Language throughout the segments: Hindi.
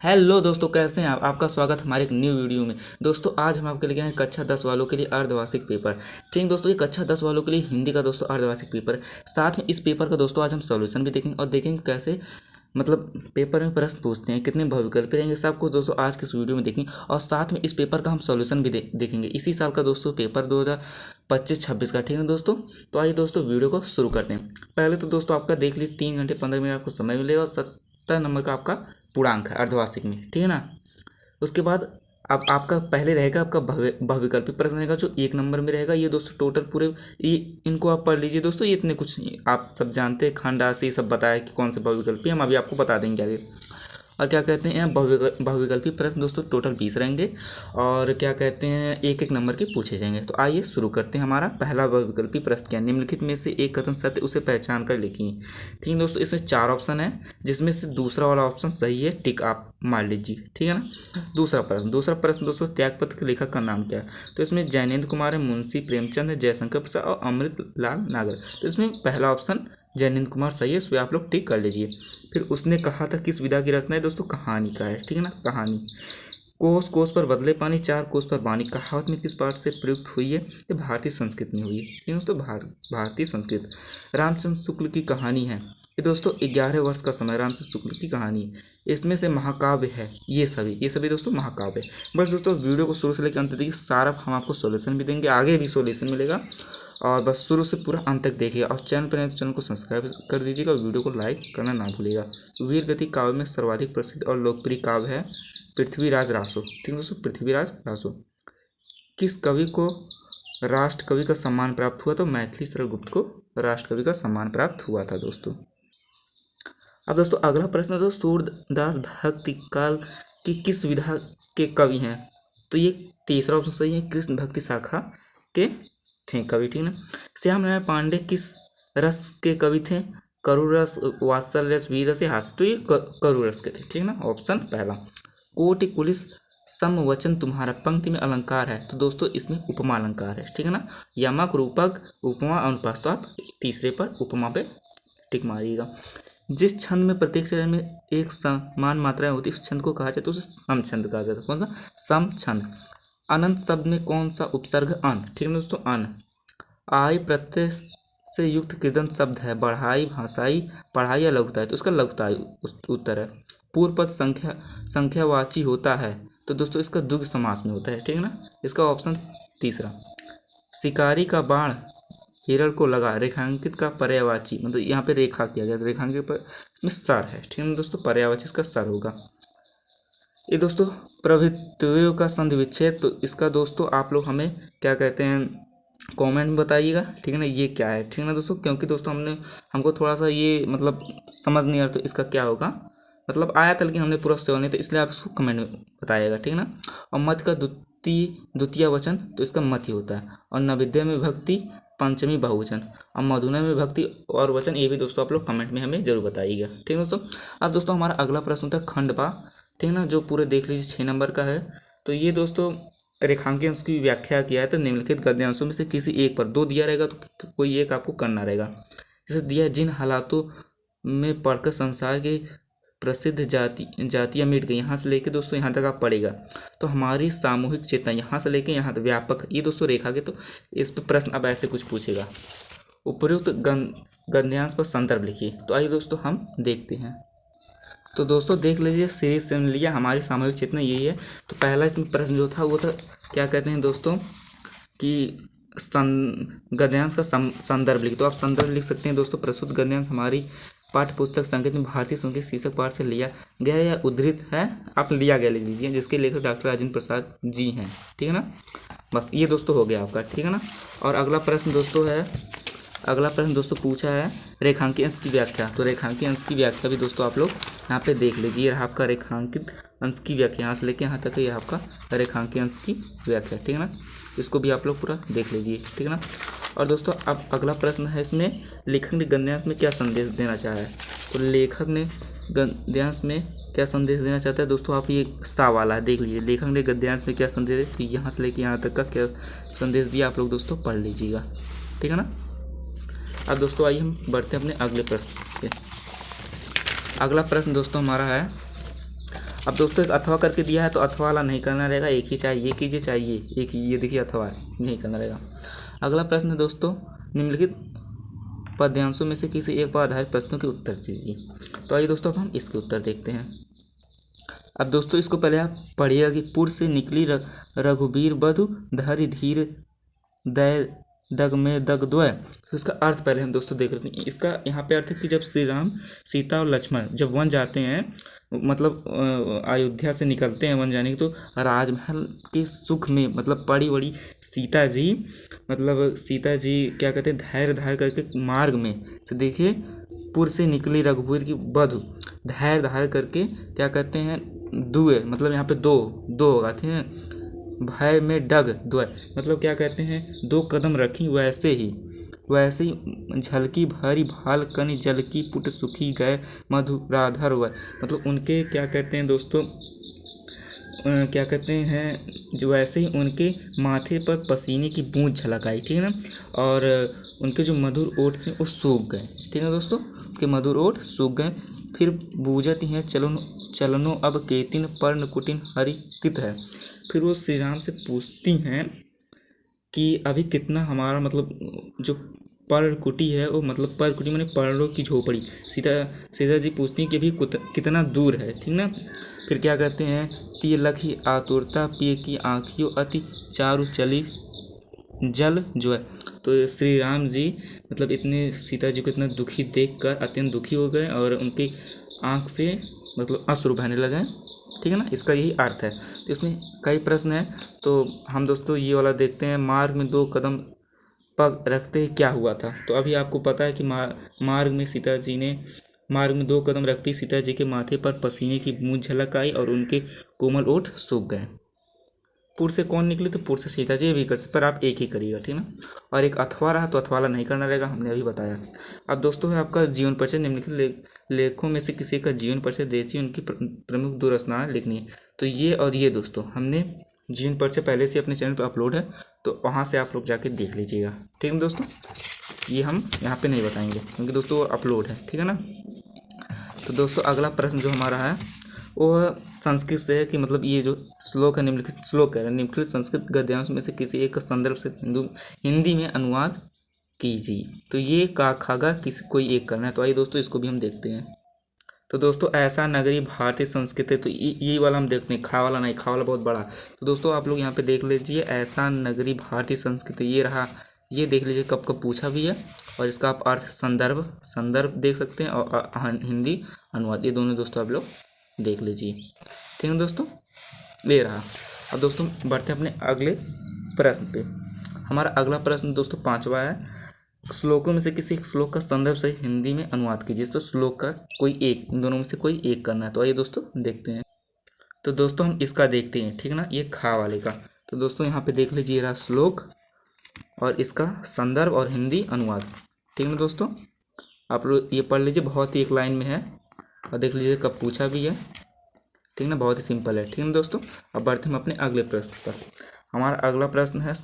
हेलो दोस्तों, कैसे हैं आप। आपका स्वागत हमारे एक न्यू वीडियो में। दोस्तों आज हम आपके लिए आए हैं कक्षा 10 वालों के लिए अर्धवार्षिक पेपर। ठीक दोस्तों, ये कक्षा 10 वालों के लिए हिंदी का दोस्तों अर्धवार्षिक पेपर। साथ में इस पेपर का दोस्तों आज हम सॉल्यूशन भी देखेंगे और देखेंगे कैसे मतलब पेपर में प्रश्न पूछते हैं, कितने बहुविकल्पी रहेंगे, सब कुछ दोस्तों आज के इस वीडियो में देखेंगे। और साथ में इस पेपर का हम सॉल्यूशन भी देखेंगे। इसी साल का दोस्तों पेपर 2025-26 का। ठीक है दोस्तों, तो आइए दोस्तों वीडियो को शुरू करते हैं। पहले तो दोस्तों आपका देख लीजिए 3 घंटे 15 मिनट आपको समय मिलेगा और 70 नंबर का आपका पूर्णांक है अर्धवार्षिक में। ठीक है ना। उसके बाद अब आपका पहले रहेगा आपका बहुविकल्पी प्रश्न रहेगा जो 1 नंबर में रहेगा। ये दोस्तों टोटल पूरे ये इनको आप पढ़ लीजिए दोस्तों। ये इतने कुछ नहीं, आप सब जानते हैं, खंड राशि सब बताया कि कौन से बहुविकल्पी, हम अभी आपको बता देंगे आगे। और क्या कहते हैं बहुविकल्पी प्रश्न दोस्तों टोटल 20 रहेंगे और क्या कहते हैं 1-1 नंबर के पूछे जाएंगे। तो आइए शुरू करते हैं। हमारा पहला बहुविकल्पी प्रश्न क्या, निम्नलिखित में से एक कथन सत्य उसे पहचान कर लिखिए। ठीक है दोस्तों, इसमें 4 ऑप्शन है जिसमें से दूसरा वाला ऑप्शन सही है, टिक आप मार लीजिए। ठीक है ना। दूसरा प्रश्न दोस्तों, त्यागपत्र के लेखक का नाम क्या है। तो इसमें जैनेन्द्र कुमार है, मुंशी प्रेमचंद है, जयशंकर प्रसाद और अमृत लाल नागर। तो इसमें पहला ऑप्शन जैनेन्द्र कुमार सही है, इसमें आप लोग टिक कर लीजिए। फिर उसने कहा था किस विधा की रचना है दोस्तों, कहानी का है। ठीक है ना, कहानी। कोस कोस पर बदले पानी, 4 कोस पर वाणी, कहावत में किस पाठ से प्रयुक्त हुई है। ये भारतीय संस्कृत में हुई है। ठीक है दोस्तों, भारतीय संस्कृत। रामचंद्र शुक्ल की कहानी है। ये दोस्तों 11 वर्ष का समय रामचंद्र शुक्ल की कहानी है। इसमें से महाकाव्य है। ये सभी दोस्तों महाकाव्य है। बस दोस्तों वीडियो को शुरू से लेकर अंत तक देखिए, सारा हम आपको सॉल्यूशन भी देंगे, आगे भी सॉल्यूशन मिलेगा। और बस शुरू से पूरा अंत तक देखिए। और चैनल पर नए तो चैनल को सब्सक्राइब कर दीजिएगा और वीडियो को लाइक करना ना भूलिएगा। वीर गति काव्य में सर्वाधिक प्रसिद्ध और लोकप्रिय काव्य है पृथ्वीराज रासो। ठीक है दोस्तों, पृथ्वीराज रासो। किस कवि को राष्ट्र कवि का सम्मान प्राप्त हुआ। तो मैथिली शरण गुप्त को राष्ट्र कवि का सम्मान प्राप्त हुआ था दोस्तों। अब दोस्तों अगला प्रश्न दोस्तों, सूरदास भक्ति काल की किस विधा के कवि हैं। तो ये तीसरा ऑप्शन सही है, कृष्ण भक्ति शाखा के थे कवि। ठीक है ना। श्याम नारायण पांडे किस रस के कवि थे। करुण रस, वात्सल्य रस, वीर रस या हास्य। तो ये करुण रस के थे। ठीक है ना, ऑप्शन पहला। कोटि कुलिस समवचन तुम्हारा, पंक्ति में अलंकार है। तो दोस्तों इसमें उपमा अलंकार है। ठीक है ना। यमक, रूपक, उपमा, अनुप्रास। तो आप तीसरे पर उपमा पे टिक मारिएगा। जिस छंद में प्रत्येक चरण में एक समान मात्राएं होती है उस छंद को कहा जाता है, तो उसे सम छंद कहा जाता है। कौन सा, सम छंद। अनंत शब्द में कौन सा उपसर्ग, अन। ठीक है दोस्तों, अन। आई प्रत्यय से युक्त कृदंत शब्द है, बढ़ाई, भाषाई, पढ़ाई या लघुताई। तो उसका लघुताई उत्तर है। पूर्व पद संख्यावाची होता है। तो दोस्तों इसका द्विगु समास में होता है। ठीक है ना, इसका ऑप्शन तीसरा। शिकारी का बाण हिरण को लगा, रेखांकित का पर्यायवाची, मतलब यहाँ पे रेखा किया गया, रेखांकित पर इसमें सर है। ठीक है ना दोस्तों, पर्यायवाची इसका सर होगा। ये दोस्तों प्रभृतियों का संधि विच्छेद। तो इसका दोस्तों आप लोग हमें क्या कहते हैं कमेंट में बताइएगा। ठीक है ना, ये क्या है। ठीक है ना दोस्तों, क्योंकि दोस्तों हमको थोड़ा सा ये मतलब समझ नहीं आ रहा तो इसका क्या होगा, मतलब आया था लेकिन हमने पूरा सेवा नहीं, तो इसलिए आप इसको कमेंट में बताइएगा। ठीक है ना। और मत का द्वितीय वचन, तो इसका मत ही होता है। और नवविद्या में विभक्ति पंचमी बहुवचन। और मधुना में विभक्ति और वचन, ये भी दोस्तों आप लोग कमेंट में हमें जरूर बताइएगा। ठीक है दोस्तों। अब दोस्तों हमारा अगला प्रश्न था खंडपा। ठीक है ना, जो पूरे देख लीजिए 6 नंबर का है। तो ये दोस्तों रेखांकन की व्याख्या किया है। तो निम्नलिखित गद्यांशों में से किसी एक पर 2 दिया रहेगा तो कोई एक आपको करना रहेगा। जैसे दिया, जिन हालातों में पढ़कर संसार के प्रसिद्ध जातियाँ मिट गई। यहाँ से लेके दोस्तों यहाँ तक आप पढ़ेगा तो हमारी सामूहिक चेतना, यहाँ से लेके यहाँ तक व्यापक, ये दोस्तों रेखा के। तो इस पर प्रश्न अब ऐसे कुछ पूछेगा। उपर्युक्त गद्यांश पर संदर्भ लिखिए। तो आइए दोस्तों हम देखते हैं। तो दोस्तों देख लीजिए, सीरीज से लिया हमारी सामूहिक चेतना यही है। तो पहला इसमें प्रश्न जो था वो था क्या कहते हैं दोस्तों कि गद्यांश का संदर्भ लिखिए। तो आप संदर्भ लिख सकते हैं दोस्तों। प्रस्तुत गद्यांश हमारी पाठ्य पुस्तक संगीत में भारतीय संगीत शीर्षक पाठ से लिया गया या उद्धृत है। आप लिया गया लिख लीजिए, जिसके लेखक डॉक्टर राजेंद्र प्रसाद जी हैं। ठीक है ना। बस ये दोस्तों हो गया आपका। ठीक है ना। और अगला प्रश्न दोस्तों पूछा है रेखांकित अंश की व्याख्या। तो रेखांकित अंश की व्याख्या भी दोस्तों आप लोग यहाँ पे देख लीजिए। आपका रेखांकित अंश की व्याख्या यहाँ से लेके यहाँ तक है, आपका रेखांकित अंश की व्याख्या। ठीक है ना, इसको भी आप लोग पूरा देख लीजिए। ठीक है ना। और दोस्तों अब अगला प्रश्न है, इसमें लेखक ने गद्यांश में क्या संदेश देना चाहा है। तो लेखक ने गद्यांश में क्या संदेश देना चाहता है दोस्तों, आप ये सा वाला देख लीजिए। लेखक ने गद्यांश में क्या संदेश, तो यहाँ से लेके यहाँ तक का क्या संदेश दिया आप लोग दोस्तों पढ़ लीजिएगा। ठीक है ना। अब दोस्तों आइए हम बढ़ते हैं अपने अगले प्रश्न पे। अगला प्रश्न दोस्तों हमारा है, अब दोस्तों एक अथवा करके दिया है तो अथवा वाला नहीं करना रहेगा, एक ही चाहे ये कीजिए चाहे एक ही, ये देखिए अथवा नहीं करना रहेगा। अगला प्रश्न है दोस्तों, निम्नलिखित पद्यांशों में से किसी एक पर आधारित प्रश्नों के उत्तर दीजिए। तो आइए दोस्तों अब हम इसके उत्तर देखते हैं। अब दोस्तों इसको पहले आप पढ़िएगा कि पुर से निकली रघुबीर बधु धरि धीर दय दग में दग द्वय। तो इसका अर्थ पहले हम दोस्तों देख लेते हैं। इसका यहाँ पे अर्थ है कि जब श्री राम सीता और लक्ष्मण जब वन जाते हैं, मतलब अयोध्या से निकलते हैं वन जाने की, तो राजमहल के सुख में मतलब पड़ी बड़ी सीता जी, मतलब सीता जी क्या कहते हैं, धैर्य धार करके मार्ग में, तो देखिए पुर से निकली रघुवीर की बधु, धैर्य धार करके क्या कहते हैं, दुए, मतलब यहाँ पे दो होगा, ठीक है। भय में डग द्वय, मतलब क्या कहते हैं, 2 कदम रखी, वैसे ही झलकी भरी भाल कनि जल की पुट सुखी गए मधुराधर वय, मतलब उनके क्या कहते हैं दोस्तों, क्या कहते हैं, जो वैसे ही उनके माथे पर पसीने की बूंद झलक आई, ठीक है ना, और उनके जो मधुर ओठ थे वो सूख गए, ठीक है दोस्तों, उनके मधुर ओठ सूख गए। फिर बूझत हैं चलनो अब केतिन पर्ण कुटिन हरि कित है। फिर वो श्री राम से पूछती हैं कि अभी कितना हमारा, मतलब जो पर्णकुटी है वो, मतलब पर्णकुटी माने पर्णों की झोपड़ी, सीता जी पूछती हैं कि अभी कितना दूर है, ठीक ना। फिर क्या कहते हैं, ती लखी आतुरता पिए की आँखियों अति चारु चली जल जो है। तो श्री राम जी मतलब इतने सीता जी को इतना दुखी देखकर अत्यंत दुखी हो गए और उनकी आँख से मतलब अश्रु बहने लगे, ठीक है ना, इसका यही अर्थ है। तो इसमें कई प्रश्न हैं, तो हम दोस्तों ये वाला देखते हैं। मार्ग में 2 कदम पग रखते ही क्या हुआ था। तो अभी आपको पता है कि मार्ग में 2 कदम रखती सीता जी के माथे पर पसीने की बूंद झलक आई और उनके कोमल ओठ सूख गए। पुर से कौन निकले, तो पुर से सीता जी भी कर सकते, पर आप एक ही करिएगा, ठीक ना। और एक अथवा रहा तो अथवा वाला नहीं करना रहेगा, हमने अभी बताया। अब दोस्तों है आपका जीवन परिचय, निम्नलिखित लेखों में से किसी का जीवन परिचय देती उनकी प्रमुख 2 रचनाएं लिखनी है। तो ये और ये दोस्तों हमने जीवन परिचय पहले से अपने चैनल पर अपलोड है, तो वहाँ से आप लोग जाके देख लीजिएगा, ठीक है दोस्तों। ये हम यहाँ पे नहीं बताएंगे क्योंकि दोस्तों अपलोड है, ठीक है ना। तो दोस्तों अगला प्रश्न जो हमारा है वो संस्कृत से है कि मतलब ये जो श्लोक है, निम्नलिखित श्लोक है, निम्नलिखित संस्कृत गद्यांश में से किसी एक संदर्भ से हिंदी में अनुवाद कीजिए। तो ये का खागा किसी कोई एक करना है। तो आइए दोस्तों इसको भी हम देखते हैं। तो दोस्तों ऐसा नगरी भारतीय संस्कृति, तो ये वाला हम देखते हैं, खा वाला नहीं, खा वाला बहुत बड़ा। तो दोस्तों आप लोग यहाँ पे देख लीजिए, ऐसा नगरी भारतीय संस्कृति, ये रहा, ये देख लीजिए कब कब पूछा भी है, और इसका आप अर्थ संदर्भ देख सकते हैं, और हिंदी अनुवाद, ये दोनों दोस्तों आप लोग देख लीजिए, ठीक है दोस्तों, ये रहा। अब दोस्तों बढ़ते हैं अपने अगले प्रश्न पे। हमारा अगला प्रश्न दोस्तों 5वां है, श्लोकों में से किसी एक श्लोक का संदर्भ से हिंदी में अनुवाद कीजिए। तो श्लोक का कोई एक, इन दोनों में से कोई एक करना है। तो आइए दोस्तों देखते हैं। तो दोस्तों हम इसका देखते हैं, ठीक है ना, ये खा वाले का। तो दोस्तों यहाँ पे देख लीजिए रहा श्लोक और इसका संदर्भ और हिंदी अनुवाद, ठीक है ना दोस्तों। आप लोग ये पढ़ लीजिए, बहुत ही एक लाइन में है, और देख लीजिए कब पूछा भी है, ठीक ना, बहुत ही सिंपल है, ठीक है दोस्तों। अब बढ़ते हम अपने अगले प्रश्न पर। हमारा अगला प्रश्न है,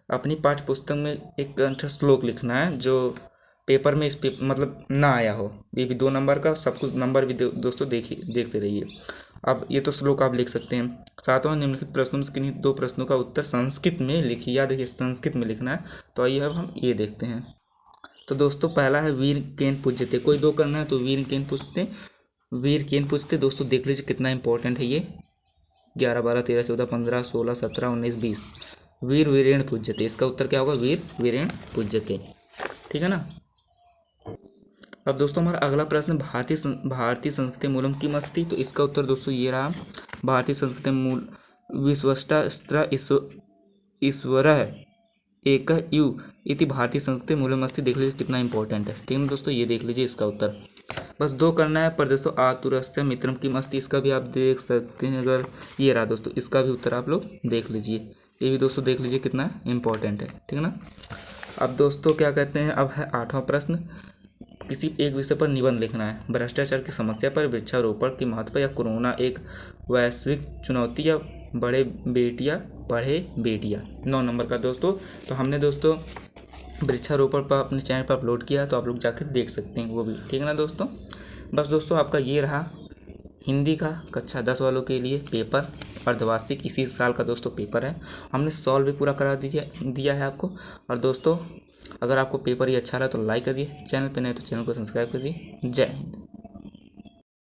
अपनी पाठ्य पुस्तक में एक श्लोक लिखना है जो पेपर में मतलब ना आया हो। ये भी 2 नंबर का, सब कुछ नंबर भी दोस्तों देखते रहिए। अब ये तो श्लोक आप लिख सकते हैं। 7वां, निम्नलिखित प्रश्नों में किन्हीं 2 प्रश्नों का उत्तर संस्कृत में लिखिए। याद रखिए संस्कृत में लिखना है। तो आइए अब हम ये देखते हैं। तो दोस्तों पहला है वीर केन पूज्यते, कोई 2 करना है तो वीर केन पूछते। दोस्तों देख लीजिए कितना इंपॉर्टेंट है ये, 11, 12, 13, 14, 15, 16, 17, 19, 20। वीर वीरेण पूज्यते, इसका उत्तर क्या होगा, वीर वीरेण पूज्यते, ठीक है ना। अब दोस्तों हमारा अगला प्रश्न, भारतीय संस्कृति मूलम किम अस्ति। तो इसका उत्तर दोस्तों ये रहा, भारतीय संस्कृति मूल विश्वष्टा स्त्र ईश्वरः एकः यु इति भारतीय संस्कृति मूलम अस्ति। देख लीजिए कितना इंपॉर्टेंट है, ठीक है दोस्तों, ये देख लीजिए इसका उत्तर। बस 2 करना है, पर दोस्तों आतुरस्य मित्रम किम अस्ति, इसका भी आप देख सकते हैं। अगर ये रहा दोस्तों, इसका भी उत्तर आप लोग देख लीजिए, ये भी दोस्तों देख लीजिए कितना इंपॉर्टेंट है, ठीक है ना। अब दोस्तों क्या कहते हैं, अब है 8वां प्रश्न, किसी एक विषय पर निबंध लिखना है। भ्रष्टाचार की समस्या पर, वृक्षारोपण के महत्व, या कोरोना एक वैश्विक चुनौती, या पढ़े बेटियाँ। 9 नंबर का दोस्तों। तो हमने दोस्तों वृक्षारोपण पर अपने चैनल पर अपलोड किया, तो आप लोग जाकर देख सकते हैं वो भी, ठीक है ना दोस्तों। बस दोस्तों आपका ये रहा हिंदी का कक्षा 10 वालों के लिए पेपर अर्धवार्षिक इसी साल का दोस्तों पेपर है। हमने सॉल्व भी पूरा करा दिया है आपको। और दोस्तों अगर आपको पेपर ये अच्छा लगा तो लाइक करिए, चैनल पे नए तो चैनल को सब्सक्राइब करिए। जय हिंद।